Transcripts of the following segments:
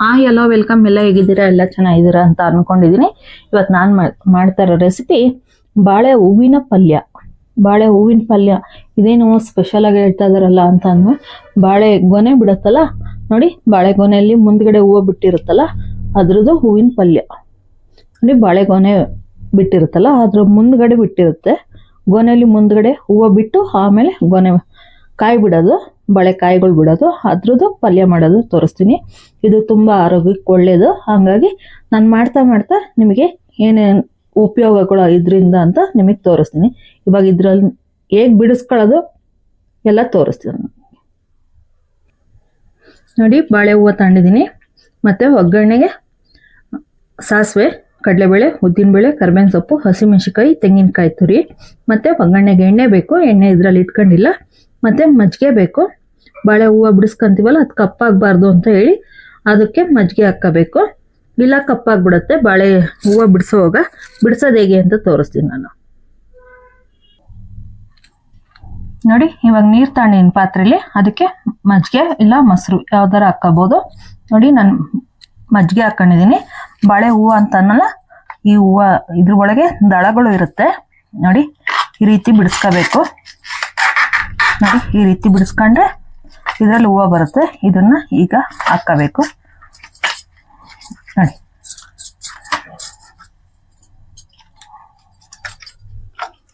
Hi ಎಲ್ಲೋ welcome, ಎಲ್ಲ ಹೇಗಿದ್ದೀರಾ? ಎಲ್ಲ ಚೆನ್ನಾಗಿದ್ದೀರಾ ಅಂತ ಅನ್ಕೊಂಡಿದ್ದೀನಿ. ಇವತ್ತು ನಾನು ಮಾಡ್ತಾ ಇರೋ ರೆಸಿಪಿ ಬಾಳೆ ಹೂವಿನ ಪಲ್ಯ. ಬಾಳೆ ಹೂವಿನ ಪಲ್ಯ ಇದೇನು ಸ್ಪೆಷಲ್ ಆಗಿ ಹೇಳ್ತಾ ಇದಾರಲ್ಲ ಅಂತ ಅಂದ್ವಿ. ಬಾಳೆ ಗೊನೆ ಬಿಡುತ್ತಲ್ಲ ನೋಡಿ, ಬಾಳೆ ಗೊನೆಯಲ್ಲಿ ಮುಂದ್ಗಡೆ ಹೂವು ಬಿಟ್ಟಿರುತ್ತಲ್ಲ ಅದ್ರದ್ದು ಹೂವಿನ ಪಲ್ಯ ನೋಡಿ. ಬಾಳೆ ಗೊನೆ ಬಿಟ್ಟಿರುತ್ತಲ್ಲ ಅದ್ರ ಮುಂದ್ಗಡೆ ಬಿಟ್ಟಿರುತ್ತೆ, ಗೊನೆಯಲ್ಲಿ ಮುಂದ್ಗಡೆ ಹೂವು ಬಿಟ್ಟು ಆಮೇಲೆ ಗೊನೆ ಕಾಯಿ ಬಿಡೋದು, ಬಾಳೆ ಕಾಯಿಗಳು ಬಿಡೋದು, ಅದ್ರದ್ದು ಪಲ್ಯ ಮಾಡೋದು ತೋರಿಸ್ತೀನಿ. ಇದು ತುಂಬ ಆರೋಗ್ಯಕ್ಕೆ ಒಳ್ಳೆಯದು. ಹಾಗಾಗಿ ನಾನು ಮಾಡ್ತಾ ನಿಮಗೆ ಏನೇನು ಉಪಯೋಗಗಳು ಇದರಿಂದ ಅಂತ ನಿಮಗೆ ತೋರಿಸ್ತೀನಿ. ಇವಾಗ ಇದ್ರಲ್ಲಿ ಹೇಗೆ ಬಿಡಿಸ್ಕೊಳ್ಳೋದು ಎಲ್ಲ ತೋರಿಸ್ತೀನಿ ನೋಡಿ. ಬಾಳೆ ಹೂವು ತಗೊಂಡಿದ್ದೀನಿ, ಮತ್ತು ಒಗ್ಗರಣೆಗೆ ಸಾಸಿವೆ, ಕಡಲೆಬೇಳೆ, ಉದ್ದಿನಬೇಳೆ, ಕರಿಬೇವಿನ ಸೊಪ್ಪು, ಹಸಿಮೆಣಸಿಕಾಯಿ, ತೆಂಗಿನಕಾಯಿ ತುರಿ, ಮತ್ತು ಒಗ್ಗರಣೆಗೆ ಎಣ್ಣೆ ಬೇಕು. ಎಣ್ಣೆ ಇದರಲ್ಲಿ ಇಟ್ಕೊಂಡಿಲ್ಲ. ಮತ್ತು ಮಜ್ಜಿಗೆ ಬೇಕು. ಬಾಳೆ ಹೂವು ಬಿಡಿಸ್ಕೊಂತೀವಲ್ಲ ಅದು ಕಪ್ಪಾಗಬಾರ್ದು ಅಂತ ಹೇಳಿ ಅದಕ್ಕೆ ಮಜ್ಜಿಗೆ ಹಾಕಬೇಕು, ಇಲ್ಲ ಕಪ್ಪಾಗ್ಬಿಡುತ್ತೆ. ಬಾಳೆ ಹೂವು ಬಿಡಿಸೋವಾಗ ಬಿಡಿಸೋದು ಹೇಗೆ ಅಂತ ತೋರಿಸ್ತೀನಿ ನಾನು ನೋಡಿ. ಇವಾಗ ನೀರು ತಗೊಂಡಿದ್ದೀನಿ ಪಾತ್ರೆಯಲ್ಲಿ, ಅದಕ್ಕೆ ಮಜ್ಜಿಗೆ ಇಲ್ಲ ಮೊಸರು ಯಾವ್ದಾರ ಹಾಕೋಬೋದು ನೋಡಿ. ನಾನು ಮಜ್ಜಿಗೆ ಹಾಕೊಂಡಿದ್ದೀನಿ. ಬಾಳೆ ಹೂವು ಅಂತ ಅನ್ನಲ್ಲ, ಈ ಹೂವು ಇದ್ರ ಒಳಗೆ ದಳಗಳು ಇರುತ್ತೆ ನೋಡಿ. ಈ ರೀತಿ ಬಿಡಿಸ್ಕೋಬೇಕು ನೋಡಿ. ಈ ರೀತಿ ಬಿಡಿಸ್ಕೊಂಡ್ರೆ ಇದರಲ್ಲಿ ಹೂವು ಬರುತ್ತೆ. ಇದನ್ನ ಈಗ ಹಾಕಬೇಕು ನೋಡಿ.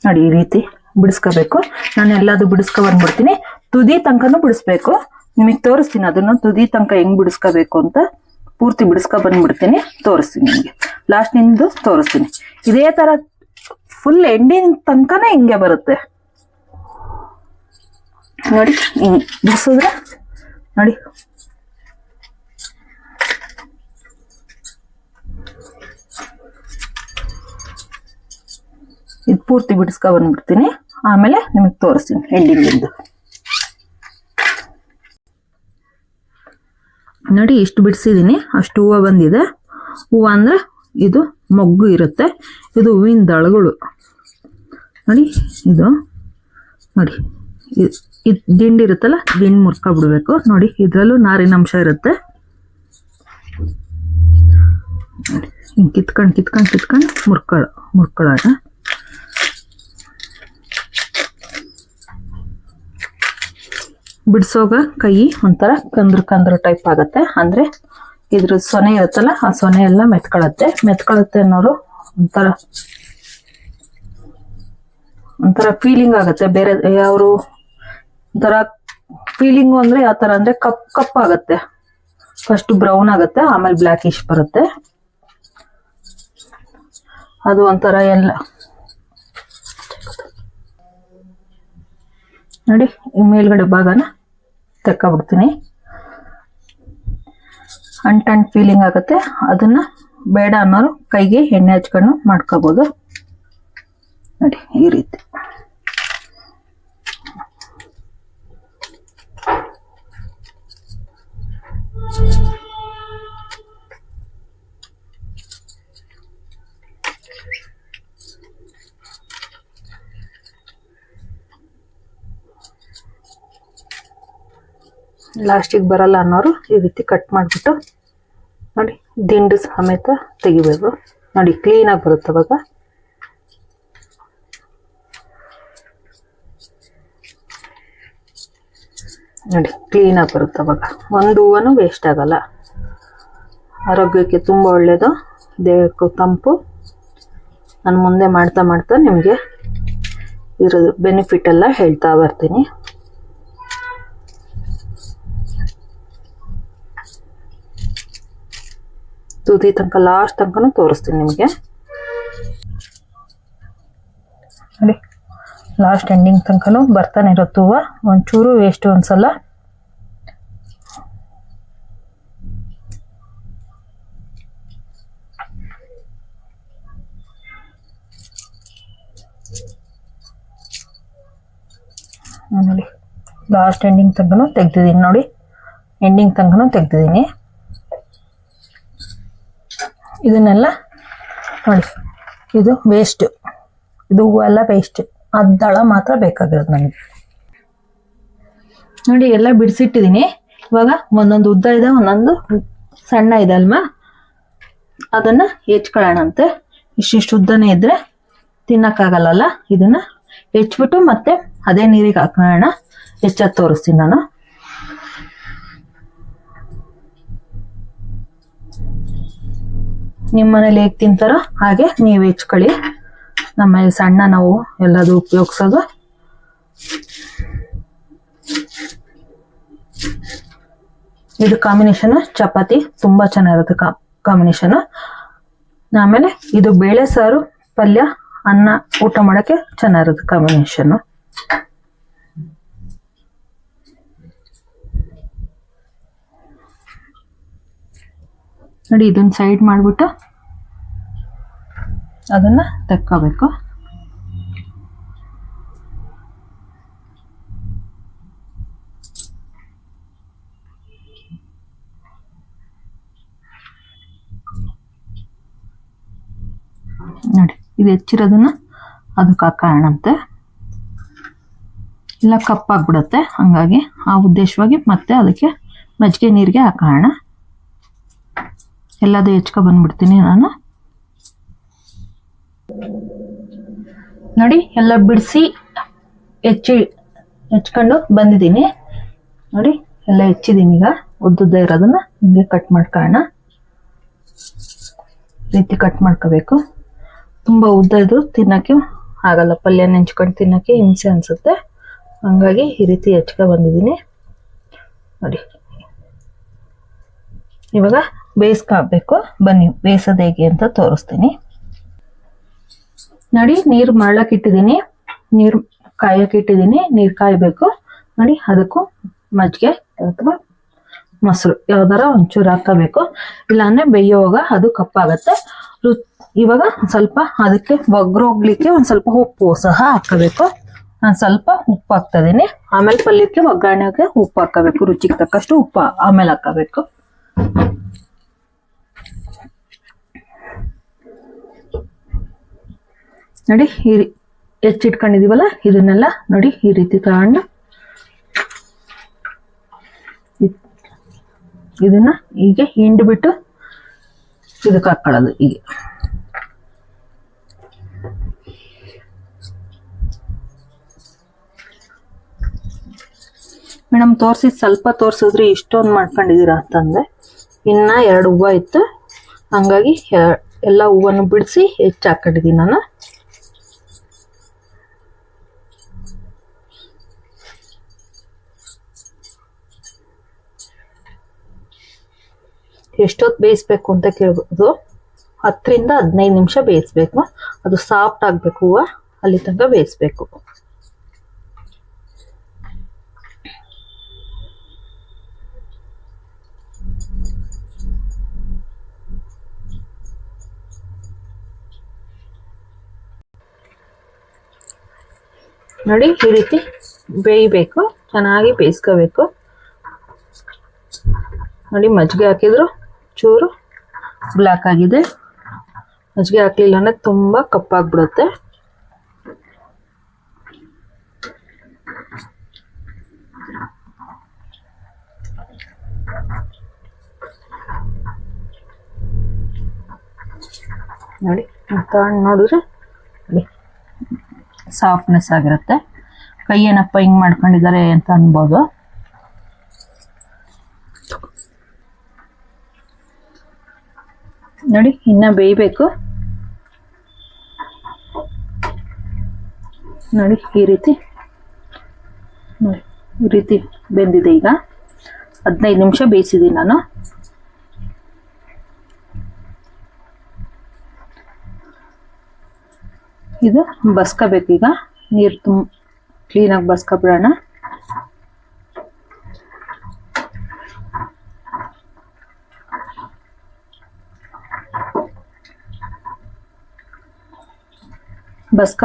ನೋಡಿ ಈ ರೀತಿ ಬಿಡಿಸ್ಕೋಬೇಕು. ನಾನು ಎಲ್ಲದು ಬಿಡಿಸ್ಕೊ ಬಂದ್ಬಿಡ್ತೀನಿ. ತುದಿ ತನಕನೂ ಬಿಡಿಸ್ಬೇಕು. ನಿಮಗೆ ತೋರಿಸ್ತೀನಿ ಅದನ್ನು ತುದಿ ತನಕ ಹೆಂಗ್ ಬಿಡಿಸ್ಕೋಬೇಕು ಅಂತ. ಪೂರ್ತಿ ಬಿಡಿಸ್ಕೊ ಬಂದ್ಬಿಡ್ತೀನಿ, ತೋರಿಸ್ತೀನಿ ನಿಮಗೆ. ಲಾಸ್ಟ್ ನಿಂದು ತೋರಿಸ್ತೀನಿ. ಇದೇ ತರ ಫುಲ್ ಎಂಡಿನ ತನಕನೇ ಹಿಂಗೆ ಬರುತ್ತೆ ನೋಡಿ. ಹಿಂಗ್ ಬಿಡಿಸಿದ್ರೆ ನೋಡಿ, ಇದು ಪೂರ್ತಿ ಬಿಡಿಸ್ಕೊ ಬಂದ್ಬಿಡ್ತೀನಿ. ಆಮೇಲೆ ನಿಮಗೆ ತೋರಿಸ್ತೀನಿ ಎಂಡಿಂಗಿಂದು ನೋಡಿ. ಇಷ್ಟು ಬಿಡಿಸಿದ್ದೀನಿ, ಅಷ್ಟು ಹೂವು ಬಂದಿದೆ. ಹೂವು ಅಂದ್ರೆ ಇದು ಮೊಗ್ಗು ಇರುತ್ತೆ, ಇದು ಹೂವಿನ ದಳಗಳು ನೋಡಿ. ಇದು ನೋಡಿ, ಇದು ದಿಂಡು ಇರುತ್ತಲ್ಲ, ದಿಂಡು ಮುರ್ಕೊಬಿಡ್ಬೇಕು ನೋಡಿ. ಇದರಲ್ಲೂ ನಾರಿನ ಅಂಶ ಇರುತ್ತೆ. ಹಿಂಗೆ ಕಿತ್ಕೊಂಡು ಮುರ್ಕೊಳ್ಳೋಣ. ಬಿಡಿಸೋಗ ಕೈ ಒಂಥರ ಕಂದ್ರ ಟೈಪ್ ಆಗುತ್ತೆ. ಅಂದರೆ ಇದ್ರ ಸೊನೆ ಇರುತ್ತಲ್ಲ, ಆ ಸೊನೆ ಎಲ್ಲ ಮೆತ್ಕೊಳ್ಳುತ್ತೆ ಅನ್ನೋರು ಒಂಥರ ಫೀಲಿಂಗ್ ಆಗುತ್ತೆ. ಬೇರೆ ಯಾರು ಒಂಥರ ಫೀಲಿಂಗು ಅಂದರೆ ಯಾವ ಥರ ಅಂದರೆ ಕಪ್ ಆಗುತ್ತೆ. ಫಸ್ಟ್ ಬ್ರೌನ್ ಆಗುತ್ತೆ, ಆಮೇಲೆ ಬ್ಲ್ಯಾಕಿಶ್ ಬರುತ್ತೆ. ಅದು ಒಂಥರ ಎಲ್ಲ ನೋಡಿ. ಈ ಮೇಲ್ಗಡೆ ಭಾಗನ ತೆಕ್ಕೊಬಿಡ್ತೀನಿ. ಅಂಟಂಟ್ ಫೀಲಿಂಗ್ ಆಗುತ್ತೆ. ಅದನ್ನ ಬೇಡ ಅನ್ನೋರು ಕೈಗೆ ಎಣ್ಣೆ ಹಚ್ಕೊಂಡು ಮಾಡ್ಕೋಬೋದು ನೋಡಿ. ಈ ರೀತಿ ಲಾಸ್ಟಿಗೆ ಬರಲ್ಲ ಅನ್ನೋರು ಈ ರೀತಿ ಕಟ್ ಮಾಡಿಬಿಟ್ಟು ನೋಡಿ, ದಿಂಡು ಸಮೇತ ತೆಗಿಬೇಕು ನೋಡಿ. ಕ್ಲೀನಾಗಿ ಬರುತ್ತೆ ಅವಾಗ. ನೋಡಿ ಕ್ಲೀನಾಗಿ ಬರುತ್ತೆ ಅವಾಗ. ಒಂದು ಹೂವನು ವೇಸ್ಟ್ ಆಗಲ್ಲ. ಆರೋಗ್ಯಕ್ಕೆ ತುಂಬ ಒಳ್ಳೆಯದು, ದೇಹಕ್ಕೂ ತಂಪು. ನಾನು ಮುಂದೆ ಮಾಡ್ತಾ ನಿಮಗೆ ಇದ್ರ ಬೆನಿಫಿಟ್ ಎಲ್ಲ ಹೇಳ್ತಾ ಬರ್ತೀನಿ. ತುದಿ ತನಕ ಲಾಸ್ಟ್ ತನಕನೂ ತೋರಿಸ್ತೀನಿ ನಿಮಗೆ ನೋಡಿ. ಲಾಸ್ಟ್ ಎಂಡಿಂಗ್ ತನಕನೂ ಬರ್ತಾನೆ ಇರುತ್ತೆ ಹೂವು. ಒಂಚೂರು ವೇಸ್ಟ್ ಅನ್ಸಲ್ಲ. ನೋಡಿ ಲಾಸ್ಟ್ ಎಂಡಿಂಗ್ ತನಕನೂ ತೆಗ್ದಿದ್ದೀನಿ ನೋಡಿ. ಎಂಡಿಂಗ್ ತನಕನೂ ತೆಗ್ದಿದ್ದೀನಿ. ಇದನ್ನೆಲ್ಲ ನೋಡಿ, ಇದು ವೇಸ್ಟ್, ಇದು ಹೂವೆಲ್ಲ ವೇಸ್ಟ್. ಅದು ದಳ ಮಾತ್ರ ಬೇಕಾಗಿರೋದು ನನಗೆ ನೋಡಿ. ಎಲ್ಲ ಬಿಡಿಸಿಟ್ಟಿದ್ದೀನಿ. ಇವಾಗ ಒಂದೊಂದು ಉದ್ದ ಇದೆ, ಒಂದೊಂದು ಸಣ್ಣ ಇದೆ ಅಲ್ವಾ, ಅದನ್ನ ಹೆಚ್ಕೊಳ್ಳೋಣಂತೆ. ಇಷ್ಟಿಷ್ಟು ಉದ್ದನೇ ಇದ್ರೆ ತಿನ್ನಕ್ಕಾಗಲ್ಲ. ಇದನ್ನ ಹೆಚ್ಚಿಬಿಟ್ಟು ಮತ್ತೆ ಅದೇ ನೀರಿಗೆ ಹಾಕೋಣ. ಹೆಚ್ಚಾಗಿ ತೋರಿಸ್ತೀನಿ ನಾನು. ನಿಮ್ಮ ಮನೇಲಿ ಹೇಗೆ ತಿಂತಾರೋ ಹಾಗೆ ನೀವು ಹೆಚ್ಕೊಳ್ಳಿ. ನಮ್ಮ ಸಣ್ಣ ನಾವು ಎಲ್ಲದು ಉಪಯೋಗಿಸೋದು. ಇದು ಕಾಂಬಿನೇಷನ್ ಚಪಾತಿ ತುಂಬಾ ಚೆನ್ನಾಗಿರುತ್ತೆ ಕಾಂಬಿನೇಷನ್. ಆಮೇಲೆ ಇದು ಬೇಳೆ ಸಾರು ಪಲ್ಯ ಅನ್ನ ಊಟ ಮಾಡಕ್ಕೆ ಚೆನ್ನಾಗಿರುತ್ತೆ ಕಾಂಬಿನೇಷನ್. ನೋಡಿ, ಇದನ್ನ ಸೈಡ್ ಮಾಡ್ಬಿಟ್ಟು ಅದನ್ನ ತೆಕ್ಕೋಬೇಕು. ನೋಡಿ, ಇದು ಹೆಚ್ಚಿರೋದನ್ನ ಅದಕ್ಕೆ ಹಾಕೋಣಂತೆ. ಇಲ್ಲ ಕಪ್ಪಾಗ್ಬಿಡುತ್ತೆ, ಹಂಗಾಗಿ ಆ ಉದ್ದೇಶವಾಗಿ ಮತ್ತೆ ಅದಕ್ಕೆ ಮಜ್ಜಿಗೆ ನೀರಿಗೆ ಹಾಕೋಣ. ಎಲ್ಲದು ಹೆಚ್ಕೊ ಬಂದ್ಬಿಡ್ತೀನಿ ನಾನು. ನೋಡಿ, ಎಲ್ಲ ಬಿಡಿಸಿ ಹೆಚ್ಕೊಂಡು ಬಂದಿದ್ದೀನಿ. ನೋಡಿ, ಎಲ್ಲ ಹೆಚ್ಚಿದ್ದೀನಿ. ಈಗ ಉದ್ದುದ್ದ ಇರೋದನ್ನ ಹಿಂಗೆ ಕಟ್ ಮಾಡ್ಕೊಳ್ಳೋಣ. ರೀತಿ ಕಟ್ ಮಾಡ್ಕೋಬೇಕು. ತುಂಬಾ ಉದ್ದ ಇದ್ರು ತಿನ್ನಕ್ಕೆ ಆಗಲ್ಲ, ಪಲ್ಯ ನೆಂಚ್ಕೊಂಡು ತಿನ್ನಕ್ಕೆ ಹಿಂಸೆ ಅನ್ಸುತ್ತೆ. ಹಂಗಾಗಿ ಈ ರೀತಿ ಹೆಚ್ಕೊ ಬಂದಿದ್ದೀನಿ. ನೋಡಿ, ಇವಾಗ ಬೇಯಿಸ್ಕೋಬೇಕು. ಬನ್ನಿ ಬೇಯಿಸೋದು ಹೇಗೆ ಅಂತ ತೋರಿಸ್ತೀನಿ. ನೋಡಿ, ನೀರು ಮರಳಕ್ಕೆ ಇಟ್ಟಿದ್ದೀನಿ, ನೀರು ಕಾಯಕ್ಕೆ ಇಟ್ಟಿದ್ದೀನಿ. ನೀರು ಕಾಯಬೇಕು. ನೋಡಿ, ಅದಕ್ಕೂ ಮಜ್ಜಿಗೆ ಅಥವಾ ಮೊಸರು ಯಾವ್ದಾರ ಒಂಚೂರು ಹಾಕಬೇಕು, ಇಲ್ಲಾಂದ್ರೆ ಬೇಯೋವಾಗ ಅದು ಕಪ್ಪಾಗತ್ತೆ. ಇವಾಗ ಸ್ವಲ್ಪ ಅದಕ್ಕೆ ಒಗ್ರೋಗ್ಲಿಕ್ಕೆ ಒಂದ್ ಸ್ವಲ್ಪ ಉಪ್ಪು ಸಹ ಹಾಕಬೇಕು. ನಾನು ಸ್ವಲ್ಪ ಉಪ್ಪು ಹಾಕ್ತಾ ಇದೀನಿ. ಆಮೇಲೆ ಪಲ್ಯಕ್ಕೆ ಒಗ್ಗರಣೆಗೆ ಉಪ್ಪು ಹಾಕಬೇಕು, ರುಚಿಗೆ ತಕ್ಕಷ್ಟು ಉಪ್ಪು ಆಮೇಲೆ ಹಾಕಬೇಕು. ನೋಡಿ, ಹೆಚ್ಚಿಟ್ಕೊಂಡಿದೀವಲ್ಲ ಇದನ್ನೆಲ್ಲ ನೋಡಿ ಈ ರೀತಿ ತಗೊಂಡು ಇದನ್ನ ಹೀಗೆ ಹಿಂಡ್ಬಿಟ್ಟು ಇದಕ್ಕೆ ಹಾಕೊಳ್ಳೋದು. ಹೀಗೆ ಮೇಡಮ್ ಸ್ವಲ್ಪ ತೋರಿಸಿದ್ರಿ, ಇಷ್ಟೊಂದು ಮಾಡ್ಕೊಂಡಿದ್ದೀರಾ ಅಂತಂದ್ರೆ. ಇನ್ನ 2 ಹೂವು ಇತ್ತು, ಹಂಗಾಗಿ ಎಲ್ಲ ಹೂವನ್ನು ಬಿಡಿಸಿ ಹೆಚ್ಚು ಹಾಕೊಂಡಿದ್ದೀನಿ ನಾನು. ಎಷ್ಟೊತ್ತು ಬೇಯಿಸ್ಬೇಕು ಅಂತ ಕೇಳ್ಬೋದು. 10 ರಿಂದ 15 ನಿಮಿಷ ಬೇಯಿಸ್ಬೇಕು. ಅದು ಸಾಫ್ಟ್ ಆಗ್ಬೇಕು, ಹೂವು ಅಲ್ಲಿ ತನಕ ಬೇಯಿಸ್ಬೇಕು. ನೋಡಿ, ಈ ರೀತಿ ಬೇಯಬೇಕು, ಚೆನ್ನಾಗಿ ಬೇಯಿಸ್ಕೋಬೇಕು. ನೋಡಿ, ಮಜ್ಜಿಗೆ ಹಾಕಿದ್ರು ಚೂರು ಬ್ಲ್ಯಾಕ್ ಆಗಿದೆ. ಮಜ್ಜಿಗೆ ಹಾಕ್ಲಿಲ್ಲ ಅಂದ್ರೆ ತುಂಬಾ ಕಪ್ಪಾಗ್ಬಿಡುತ್ತೆ. ನೋಡಿ, ತಗೊಂಡು ನೋಡಿದ್ರೆ ಸಾಫ್ಟ್ನೆಸ್ ಆಗಿರುತ್ತೆ. ಕೈ ಏನಪ್ಪ ಹಿಂಗ್ ಮಾಡ್ಕೊಂಡಿದ್ದಾರೆ ಅಂತ ಅನ್ಬೋದು. ನೋಡಿ, ಇನ್ನ ಬೇಯಬೇಕು. ನೋಡಿ, ಈ ರೀತಿ ಬೆಂದಿದೆ. ಈಗ 15 ನಿಮಿಷ ಬೇಯಿಸಿದ್ದೀನಿ ನಾನು. ಇದು ಬಸ್ಕೋಬೇಕು. ಈಗ ನೀರು ಕ್ಲೀನಾಗಿ ಬಸ್ಕೊಬಿಡೋಣ.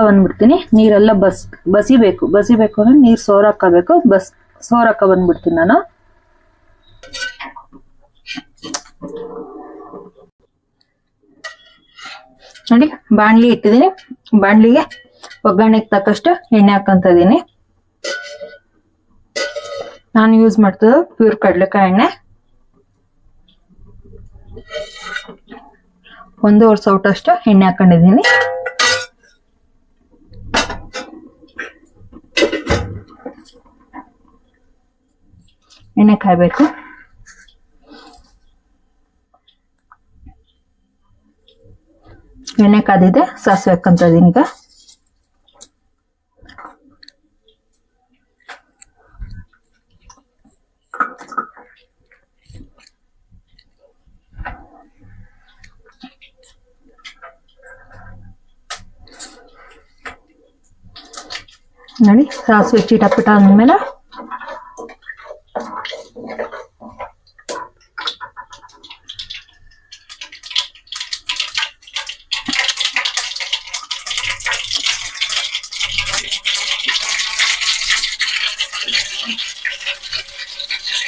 ಬಂದ್ಬಿಡ್ತೀನಿ. ನೀರೆಲ್ಲ ಬಸಿಬೇಕು ಅಂದ್ರೆ ನೀರು ಸೋರಾಕಬೇಕು. ಸೋರಾಕ ಬಂದ್ಬಿಡ್ತೀನಿ ನಾನು. ನೋಡಿ, ಬಾಣ್ಲಿ ಇಟ್ಟಿದ್ದೀನಿ. ಬಾಣ್ಲಿಗೆ ಒಗ್ಗರಣೆಗೆ ತಕ್ಕಷ್ಟು ಎಣ್ಣೆ ಹಾಕಂತ ಇದೀನಿ. ನಾನು ಯೂಸ್ ಮಾಡ್ತದ್ದು ಪ್ಯೂರ್ ಕಡಲೆಕಾಯಿ ಎಣ್ಣೆ. 1.5 ಸೌಟ್ ಅಷ್ಟು ಎಣ್ಣೆ ಹಾಕೊಂಡಿದ್ದೀನಿ. ಎಣ್ಣೆ ಕಾಯ್ಬೇಕು. ಎಣ್ಣೆ ಕಾದಿದೆ, ಸಾಸಿವೆ ಹಾಕಂತ ಇದೀನಿ ಈಗ. ನೋಡಿ ಸಾಸಿವೆ ಚಿಟಪಟ ಅಂದ್ಮೇಲೆ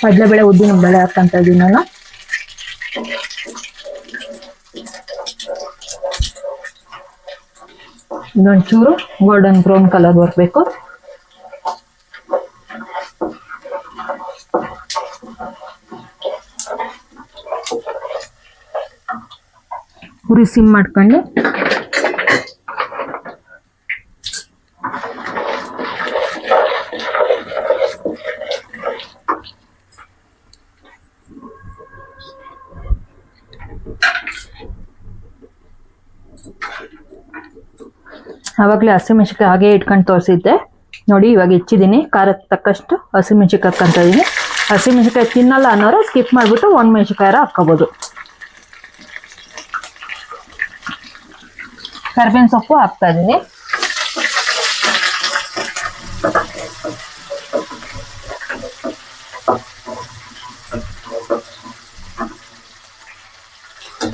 ಕಡಲೆಬೇಳೆ ಉದ್ದಿನ ಬೇಳೆ ಹಾಕಂತ ಇದೀನಿ ನಾನು. ಇದೊಂಚೂರು ಗೋಲ್ಡನ್ ಬ್ರೌನ್ ಕಲರ್ ಬರಬೇಕು. ಉರಿ ಸಿಮ್ ಮಾಡ್ಕೊಂಡು ಆವಾಗಲೇ ಹಸಿಮೆಣಸಿಕಾಯಿ ಹಾಗೆ ಇಟ್ಕೊಂಡು ತೋರಿಸಿದ್ದೆ ನೋಡಿ. ಇವಾಗ ಹೆಚ್ಚಿದ್ದೀನಿ, ಖಾರಕ್ಕೆ ತಕ್ಕಷ್ಟು ಹಸಿಮೆಣಸಿಕಾಯಿ ಹಾಕಂತ ಇದೀನಿ. ಹಸಿಮೆಣಸಿಕಾಯಿ ತಿನ್ನಲ್ಲ ಅನ್ನೋರು ಸ್ಕಿಪ್ ಮಾಡಿಬಿಟ್ಟು ಒಣಮೆಣಸಿಕಾಯಿ ಹಾಕ್ಕೋಬೋದು. ಕರಿಬೇವಿನ ಸೊಪ್ಪು ಹಾಕ್ತಾ ಇದೀನಿ.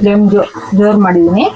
ಫ್ಲೇಮ್ ಜೋರ್ ಮಾಡಿದೀನಿ.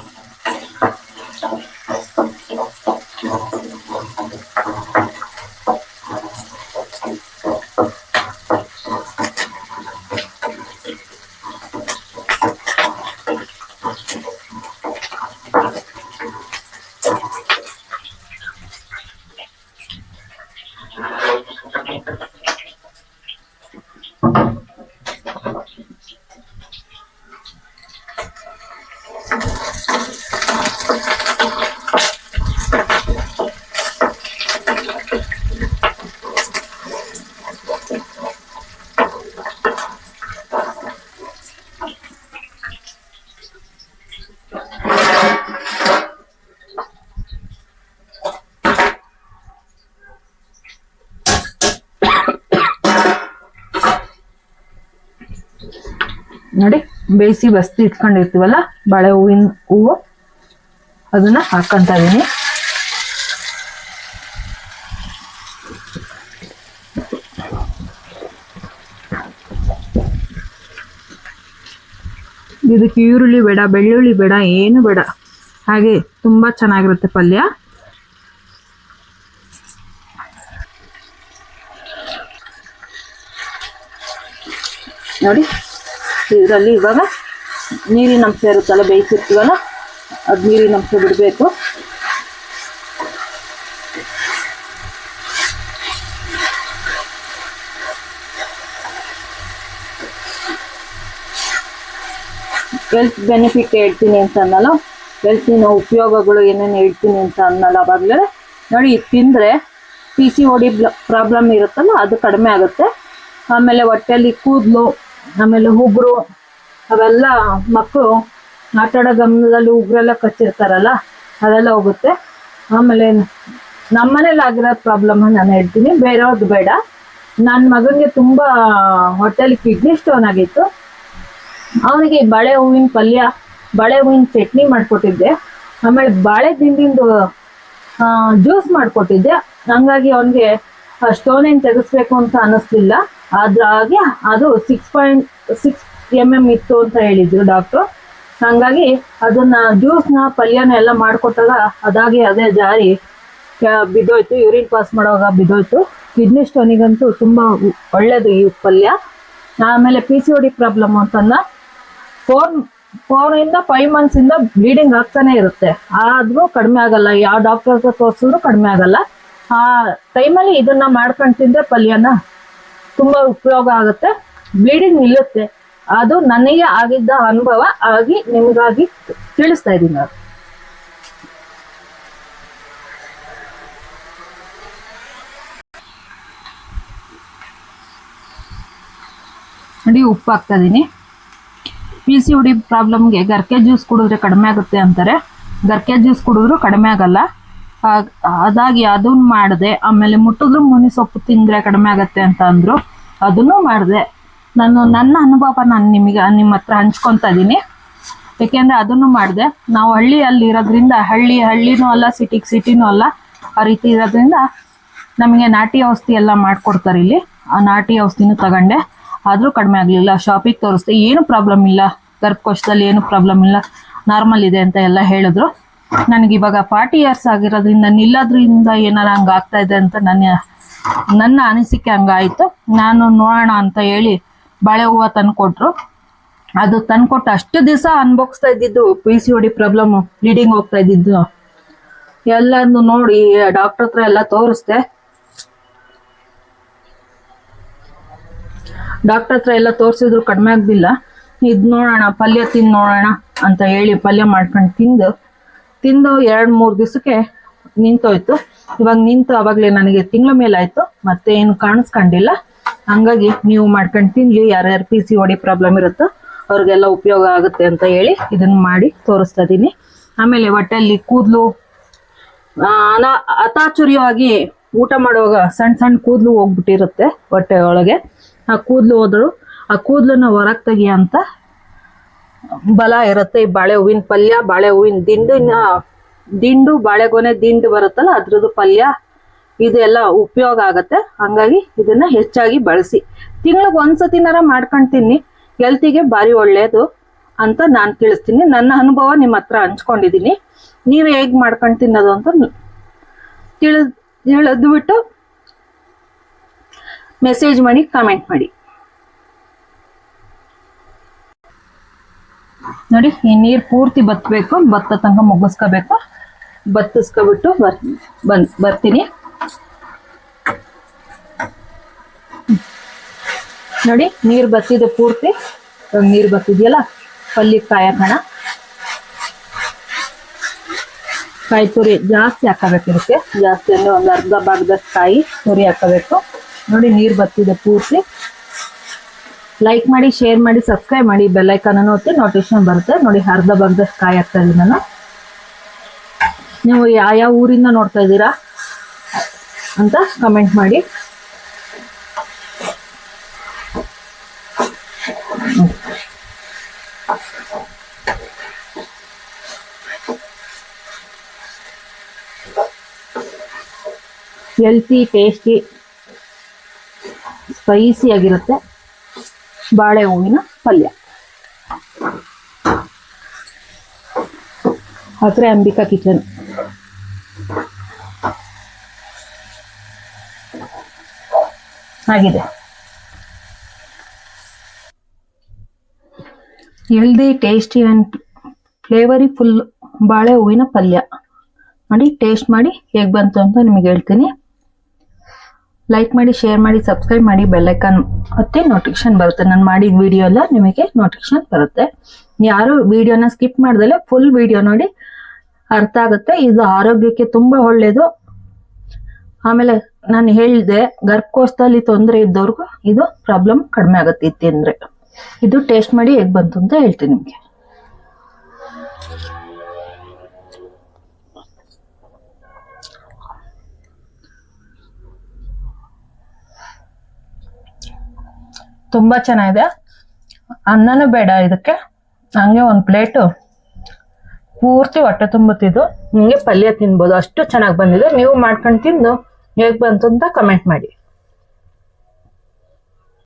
ನೋಡಿ ಬೇಯಿಸಿ ಬಸ್ತಿ ಇಟ್ಕೊಂಡಿರ್ತೀವಲ್ಲ ಬಾಳೆ ಹೂವಿನ ಹೂವು, ಅದನ್ನ ಹಾಕಂತ ಇದೀನಿ. ಇದಕ್ಕೆ ಈರುಳ್ಳಿ ಬೇಡ, ಬೆಳ್ಳುಳ್ಳಿ ಬೇಡ, ಏನು ಬೇಡ, ಹಾಗೆ ತುಂಬಾ ಚೆನ್ನಾಗಿರುತ್ತೆ ಪಲ್ಯ. ನೋಡಿ ಇದರಲ್ಲಿ ಇವಾಗ ನೀರಿನ ಅಂಶ ಇರುತ್ತಲ್ಲ, ಬೇಯಿಸಿರ್ತೀವಲ್ಲ, ಅದು ನೀರಿನ ಅಂಶ ಬಿಡಬೇಕು. ಹೆಲ್ತ್ ಬೆನಿಫಿಟ್ ಹೇಳ್ತೀನಿ ಅಂತ ಅನ್ನಲ್ಲ, ಹೆಲ್ತಿನ ಉಪಯೋಗಗಳು ಏನೇನು ಹೇಳ್ತೀನಿ ಅಂತ ಅನ್ನಲ್ಲ. ಅವಾಗಲೇ ನೋಡಿ ಇದು ತಿಂದರೆ PCOD ಪ್ರಾಬ್ಲಮ್ ಇರುತ್ತಲ್ಲ ಅದು ಕಡಿಮೆ ಆಗುತ್ತೆ. ಆಮೇಲೆ ಹೊಟ್ಟೆಯಲ್ಲಿ ಕೂದಲು, ಆಮೇಲೆ ಉಗುರು, ಅವೆಲ್ಲ ಮಕ್ಕಳು ಆಟಾಡೋ ಗಮನದಲ್ಲಿ ಉಗುರೆಲ್ಲ ಕಚ್ಚಿರ್ತಾರಲ್ಲ ಅದೆಲ್ಲ ಹೋಗುತ್ತೆ. ಆಮೇಲೆ ನಮ್ಮನೇಲಿ ಆಗಿರೋ ಪ್ರಾಬ್ಲಮ್ ನಾನು ಹೇಳ್ತೀನಿ, ಬೇರೆಯವ್ರದ್ದು ಬೇಡ. ನನ್ನ ಮಗನಿಗೆ ತುಂಬ ಹೊಟ್ಟೆಲಿ ಕಿಡ್ನಿ ಸ್ಟೋನ್ ಆಗಿತ್ತು. ಅವನಿಗೆ ಬಾಳೆ ಹೂವಿನ ಪಲ್ಯ, ಬಾಳೆ ಹೂವಿನ ಚಟ್ನಿ ಮಾಡಿಕೊಟ್ಟಿದ್ದೆ, ಆಮೇಲೆ ಬಾಳೆ ದಿಂಡಿಂದು ಜ್ಯೂಸ್ ಮಾಡಿಕೊಟ್ಟಿದ್ದೆ. ಹಂಗಾಗಿ ಅವನಿಗೆ ಸ್ಟೋನ್ ಏನು ತೆಗೆಸ್ಬೇಕು ಅಂತ ಅನ್ನಿಸ್ಲಿಲ್ಲ. ಅದ್ರಾಗೆ ಅದು 6.6 mm ಇತ್ತು ಅಂತ ಹೇಳಿದ್ರು ಡಾಕ್ಟ್ರು. ಹಂಗಾಗಿ ಅದನ್ನ ಜ್ಯೂಸ್ನ ಪಲ್ಯನ ಎಲ್ಲ ಮಾಡಿಕೊಟ್ಟಾಗ ಅದೇ ಜಾರಿ ಬಿದ್ದೋಯ್ತು, ಯೂರಿನ್ ಪಾಸ್ ಮಾಡುವಾಗ ಬಿದ್ದೋಯ್ತು. ಕಿಡ್ನಿ ಸ್ಟೋನಿಗಂತೂ ತುಂಬ ಒಳ್ಳೇದು ಈ ಪಲ್ಯ. ಆಮೇಲೆ PCOD ಪ್ರಾಬ್ಲಮ್ ಅಂತಂದ 4 ಇಂದ 5 months ಇಂದ ಬ್ಲೀಡಿಂಗ್ ಆಗ್ತಾನೆ ಇರುತ್ತೆ, ಆದ್ರೂ ಕಡಿಮೆ ಆಗಲ್ಲ. ಯಾವ ಡಾಕ್ಟರ್ ಹತ್ರ ತೋರಿಸಿದ್ರು ಕಡಿಮೆ ಆಗಲ್ಲ. ಆ ಟೈಮಲ್ಲಿ ಇದನ್ನ ಮಾಡ್ಕೊಂಡು ತಿಂದ್ರೆ ಪಲ್ಯನ ತುಂಬಾ ಉಪಯೋಗ ಆಗುತ್ತೆ, ಬ್ಲೀಡಿಂಗ್ ನಿಲ್ಲುತ್ತೆ. ಅದು ನನಗೆ ಆಗಿದ್ದ ಅನುಭವ ಆಗಿ ನಿಮ್ಗಾಗಿ ತಿಳಿಸ್ತಾ ಇದ್ದೀನಿ ನಾನು. ನೋಡಿ ಉಪ್ಪು ಹಾಕ್ತಾ ಇದೀನಿ. PCOD ಪ್ರಾಬ್ಲಮ್ಗೆ ಗರ್ಕೆ ಜ್ಯೂಸ್ ಕುಡಿದ್ರೆ ಕಡಿಮೆ ಆಗುತ್ತೆ ಅಂತಾರೆ. ಗರ್ಕೆ ಜ್ಯೂಸ್ ಕುಡಿದ್ರು ಕಡಿಮೆ ಆಗಲ್ಲ. ಅದಾಗಿ ಅದನ್ನ ಮಾಡಿದೆ. ಆಮೇಲೆ ಮುಟ್ಟಿದ್ರು ಮುನಿ ಸೊಪ್ಪು ತಿಂದ್ರೆ ಕಡಿಮೆ ಆಗತ್ತೆ ಅಂತ ಅಂದ್ರು, ಅದನ್ನು ಮಾಡಿದೆ. ನನ್ನ ಅನುಭವ ನಾನು ನಿಮ್ಮ ಹತ್ರ ಹಂಚ್ಕೊತಾ ಇದ್ದೀನಿ. ಯಾಕೆಂದ್ರೆ ಅದನ್ನು ಮಾಡಿದೆ. ನಾವು ಹಳ್ಳಿಯಲ್ಲಿ ಇರೋದ್ರಿಂದ ಹಳ್ಳಿನೂ ಅಲ್ಲ, ಸಿಟಿನೂ ಅಲ್ಲ, ಆ ರೀತಿ ಇರೋದ್ರಿಂದ ನಮಗೆ ನಾಟಿ ಔಷಧಿ ಎಲ್ಲ ಮಾಡ್ಕೊಡ್ತಾರೆ ಇಲ್ಲಿ. ಆ ನಾಟಿ ಔಷಧಿನೂ ತಗೊಂಡೆ, ಆದರೂ ಕಡಿಮೆ ಆಗಲಿಲ್ಲ. ಶಾಪಿಗೆ ತೋರಿಸ್ದೆ, ಏನು ಪ್ರಾಬ್ಲಮ್ ಇಲ್ಲ, ಗರ್ಭಕೋಶದಲ್ಲಿ ಏನು ಪ್ರಾಬ್ಲಮ್ ಇಲ್ಲ, ನಾರ್ಮಲ್ ಇದೆ ಅಂತ ಎಲ್ಲ ಹೇಳಿದ್ರು. ನನಗೆ ಇವಾಗ 40 years ಆಗಿರೋದ್ರಿಂದ ನಿಲ್ಲೋದ್ರಿಂದ ಏನಾರ ಹಂಗೆ ಆಗ್ತಾ ಇದೆ ಅಂತ ನನ್ನ ಅನಿಸಿಕೆ ಹಂಗಾಯಿತು. ನಾನು ನೋಡೋಣ ಅಂತ ಹೇಳಿ ಬಾಳೆ ಹೂವು ತಂದುಕೊಟ್ರು. ಅದು ತಂದುಕೊಟ್ಟು ಅಷ್ಟು ದಿವಸ ಅನ್ಭೋಗಿಸ್ತಾ ಇದ್ದಿದ್ದು PCOD ಪ್ರಾಬ್ಲಮ್, ಬ್ಲೀಡಿಂಗ್ ಹೋಗ್ತಾ ಇದ್ದಿದ್ದು ಎಲ್ಲದನ್ನು ನೋಡಿ ಡಾಕ್ಟರ್ ಹತ್ರ ಎಲ್ಲ ತೋರಿಸ್ದೆ. ಡಾಕ್ಟರ್ ಹತ್ರ ಎಲ್ಲ ತೋರಿಸಿದ್ರು ಕಡಿಮೆ ಆಗಲಿಲ್ಲ. ಇದು ನೋಡೋಣ, ಪಲ್ಯ ತಿಂದು ನೋಡೋಣ ಅಂತ ಹೇಳಿ ಪಲ್ಯ ಮಾಡ್ಕೊಂಡು ತಿಂದು 2-3 ದಿವಸಕ್ಕೆ ನಿಂತೋಯ್ತು. ಇವಾಗ ನಿಂತು ಅವಾಗಲೇ ನನಗೆ ತಿಂಗಳ ಮೇಲೆ ಆಯಿತು, ಮತ್ತೆ ಏನು ಕಾಣಿಸ್ಕೊಂಡಿಲ್ಲ. ಹಂಗಾಗಿ ನೀವು ಮಾಡ್ಕೊಂಡು ತಿನ್ಲಿ, ಯಾರ್ಯಾರು PCOD ಪ್ರಾಬ್ಲಮ್ ಇರುತ್ತೋ ಅವ್ರಿಗೆಲ್ಲ ಉಪಯೋಗ ಆಗುತ್ತೆ ಅಂತ ಹೇಳಿ ಇದನ್ನು ಮಾಡಿ ತೋರಿಸ್ತಾ ಇದ್ದೀನಿ. ಆಮೇಲೆ ಹೊಟ್ಟೆಯಲ್ಲಿ ಕೂದಲು ಅತಾಚುರ್ಯವಾಗಿ ಊಟ ಮಾಡುವಾಗ ಸಣ್ಣ ಕೂದಲು ಹೋಗ್ಬಿಟ್ಟಿರುತ್ತೆ ಹೊಟ್ಟೆ ಒಳಗೆ. ಆ ಕೂದಲು ಹೋದ್ರು ಆ ಕೂದಲನ್ನ ಹೊರಗೆ ತೆಗಿಯೋ ಅಂತ ಬಲ ಇರುತ್ತೆ ಈ ಬಾಳೆ ಹೂವಿನ ಪಲ್ಯ. ಬಾಳೆ ಹೂವಿನ ದಿಂಡು ಬಾಳೆಗೊನೆ ದಿಂಡು ಬರುತ್ತಲ್ಲ, ಅದ್ರದ್ದು ಪಲ್ಯ ಇದೆಲ್ಲ ಉಪಯೋಗ ಆಗತ್ತೆ. ಹಂಗಾಗಿ ಇದನ್ನ ಹೆಚ್ಚಾಗಿ ಬಳಸಿ ತಿಂಗಳಿಗೆ ಒಂದ್ಸತಿನಾರ ಮಾಡ್ಕೊಂಡು ತಿನ್ನಿ, ಹೆಲ್ತಿಗೆ ಭಾರಿ ಒಳ್ಳೇದು ಅಂತ ನಾನು ತಿಳಿಸ್ತೀನಿ. ನನ್ನ ಅನುಭವ ನಿಮ್ಮ ಹತ್ರ ಹಂಚ್ಕೊಂಡಿದ್ದೀನಿ. ನೀವು ಹೇಗೆ ಮಾಡ್ಕೊಂಡು ತಿನ್ನೋದು ಅಂತ ತಿಳಿದ್ಬಿಟ್ಟು ಮೆಸೇಜ್ ಮಾಡಿ, ಕಮೆಂಟ್ ಮಾಡಿ. ನೋಡಿ, ಈ ನೀರು ಪೂರ್ತಿ ಬತ್ತಬೇಕು, ಬತ್ತ ತನಕ ಮುಗಿಸ್ಕೋಬೇಕು. ಬತ್ತಿಸ್ಕೊಬಿಟ್ಟು ಬರ್ತೀನಿ. ನೋಡಿ, ನೀರು ಬತ್ತಿದೆ ಪೂರ್ತಿ. ನೀರು ಬತ್ತಿದೆಯಲ್ಲ, ಪಲ್ಯಕ್ಕೆ ಕಾಯಿ ಹಾಕೋಣ. ಕಾಯಿ ತುರಿ ಜಾಸ್ತಿ ಹಾಕೋಬೇಕು ಇದಕ್ಕೆ, ಜಾಸ್ತಿ ಅಂದರೆ ಒಂದು ಅರ್ಧ ಭಾಗದಷ್ಟು ಕಾಯಿ ತುರಿ ಹಾಕೋಬೇಕು. ನೋಡಿ, ನೀರು ಬತ್ತಿದೆ ಪೂರ್ತಿ. ಲೈಕ್ ಮಾಡಿ, ಶೇರ್ ಮಾಡಿ, ಸಬ್ಸ್ಕ್ರೈಬ್ ಮಾಡಿ, ಬೆಲ್ ಐಕಾನ್ ಅನ್ನು ಒತ್ತಿ ನೋಟಿಫಿಕೇಶನ್ ಬರುತ್ತೆ. ನೋಡಿ, ಅರ್ಧ ಭಾಗದಷ್ಟು ಕಾಯಿ ಹಾಕ್ತಾ ಇದ್ದೀನಿ ನಾನು. ನೀವು ಯಾವ ಊರಿಂದ ನೋಡ್ತಾ ಇದ್ದೀರಾ ಅಂತ ಕಮೆಂಟ್ ಮಾಡಿ. ಹೆಲ್ತಿ, ಟೇಸ್ಟಿ, ಸ್ಪೈಸಿ ಆಗಿರುತ್ತೆ ಬಾಳೆ ಹೂವಿನ ಪಲ್ಯ. ಹತ್ರ ಅಂಬಿಕಾ ಕಿಚನ್. ಆಗಿದೆ ಹೆಲ್ದಿ, ಟೇಸ್ಟಿ ಆ್ಯಂಡ್ ಫ್ಲೇವರಿ ಫುಲ್ ಬಾಳೆ ಹೂವಿನ ಪಲ್ಯ. ನೋಡಿ, ಟೇಸ್ಟ್ ಮಾಡಿ ಹೇಗೆ ಬಂತು ಅಂತ ನಿಮಗೆ ಹೇಳ್ತೀನಿ. ಲೈಕ್ ಮಾಡಿ, ಶೇರ್ ಮಾಡಿ, ಸಬ್ಸ್ಕ್ರೈಬ್ ಮಾಡಿ, ಬೆಲ್ ಐಕಾನ್ ಒತ್ತಿ ನೋಟಿಫಿಕೇಶನ್ ಬರುತ್ತೆ. ನಾನು ಮಾಡಿದ ವಿಡಿಯೋ ಎಲ್ಲ ನಿಮಗೆ ನೋಟಿಫಿಕೇಶನ್ ಬರುತ್ತೆ. ಯಾರು ವಿಡಿಯೋನ ಸ್ಕಿಪ್ ಮಾಡ್ದಲೆ ಫುಲ್ ವಿಡಿಯೋ ನೋಡಿ, ಅರ್ಥ ಆಗುತ್ತೆ. ಇದು ಆರೋಗ್ಯಕ್ಕೆ ತುಂಬ ಒಳ್ಳೆಯದು. ಆಮೇಲೆ ನಾನು ಹೇಳಿದೆ, ಗರ್ಭಕೋಶದಲ್ಲಿ ತೊಂದರೆ ಇದ್ದವ್ರಿಗೂ ಇದು ಪ್ರಾಬ್ಲಮ್ ಕಡಿಮೆ ಆಗುತ್ತೆ ತಿಂದ್ರೆ. ಇದು ಟೇಸ್ಟ್ ಮಾಡಿ ಹೇಗೆ ಬಂತು ಅಂತ ಹೇಳ್ತೀನಿ ನಿಮಗೆ. ತುಂಬಾ ಚೆನ್ನಾಗಿದೆ. ಅನ್ನನೂ ಬೇಡ ಇದಕ್ಕೆ, ಹಂಗೆ ಒಂದು ಪ್ಲೇಟು ಪೂರ್ತಿ ಹೊಟ್ಟೆ ತುಂಬುತ್ತಿದ್ದು ನಿಮಗೆ ಪಲ್ಯ ತಿನ್ಬೋದು, ಅಷ್ಟು ಚೆನ್ನಾಗಿ ಬಂದಿದೆ. ನೀವು ಮಾಡ್ಕೊಂಡು ತಿಂದು ಹೇಗೆ ಬಂತು ಅಂತ ಕಮೆಂಟ್ ಮಾಡಿ.